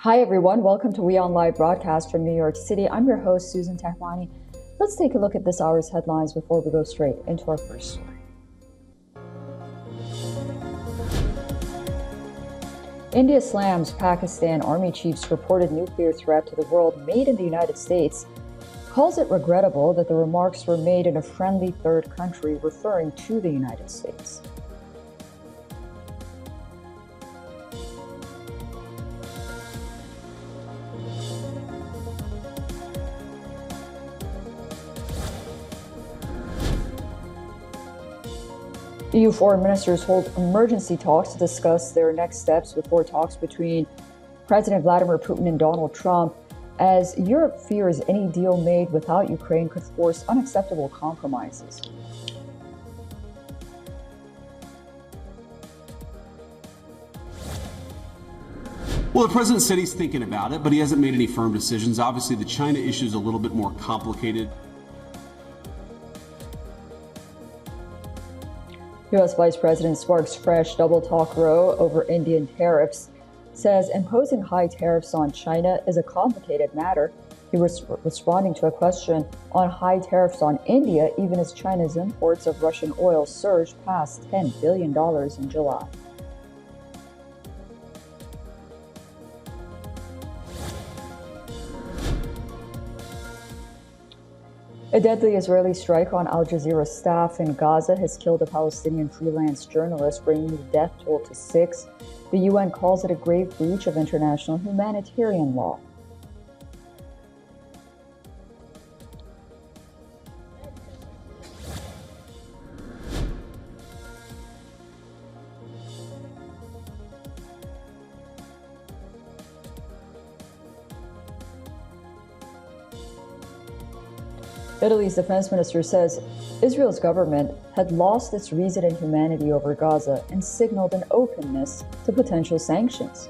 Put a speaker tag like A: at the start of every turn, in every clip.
A: Hi everyone, welcome to WION Live broadcast from New York City. I'm your host, Susan Tahmani. Let's take a look at this hour's headlines before we go straight into our first story. India slams Pakistan Army chief's reported nuclear threat to the world made in the United States, calls it regrettable that the remarks were made in a friendly third country referring to the United States. EU foreign ministers hold emergency talks to discuss their next steps before talks between President Vladimir Putin and Donald Trump, as Europe fears any deal made without Ukraine could force unacceptable compromises.
B: Well, the president said he's thinking about it, but he hasn't made any firm decisions. Obviously, the China issue is a little bit more complicated.
A: U.S. Vice President sparks fresh double talk row over Indian tariffs, says imposing high tariffs on China is a complicated matter. He was responding to a question on high tariffs on India, even as China's imports of Russian oil surged past $10 billion in July. A deadly Israeli strike on Al Jazeera staff in Gaza has killed a Palestinian freelance journalist, bringing the death toll to 6. The UN calls it a grave breach of international humanitarian law. Italy's defense minister says Israel's government had lost its reason and humanity over Gaza and signaled an openness to potential sanctions.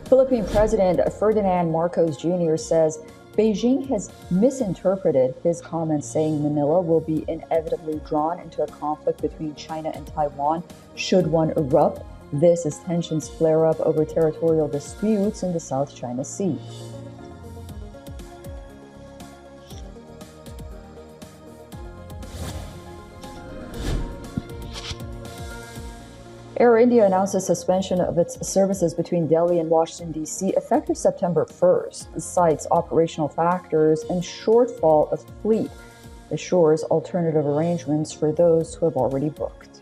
A: Philippine President Ferdinand Marcos Jr. says Beijing has misinterpreted his comments, saying Manila will be inevitably drawn into a conflict between China and Taiwan should one erupt. This as tensions flare up over territorial disputes in the South China Sea. Air India announces suspension of its services between Delhi and Washington, D.C. effective September 1st. It cites operational factors and shortfall of fleet, assures alternative arrangements for those who have already booked.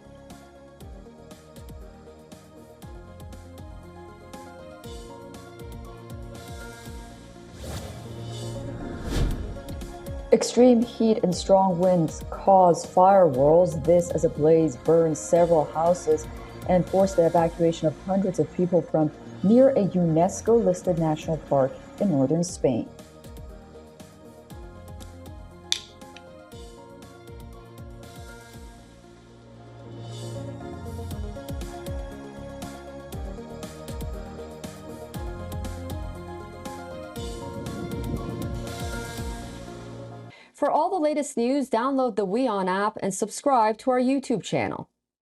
A: Extreme heat and strong winds cause fire whirls. This as a blaze burned several houses and forced the evacuation of hundreds of people from near a UNESCO-listed national park in northern Spain.
C: For all the latest news, download the WION app and subscribe to our YouTube channel.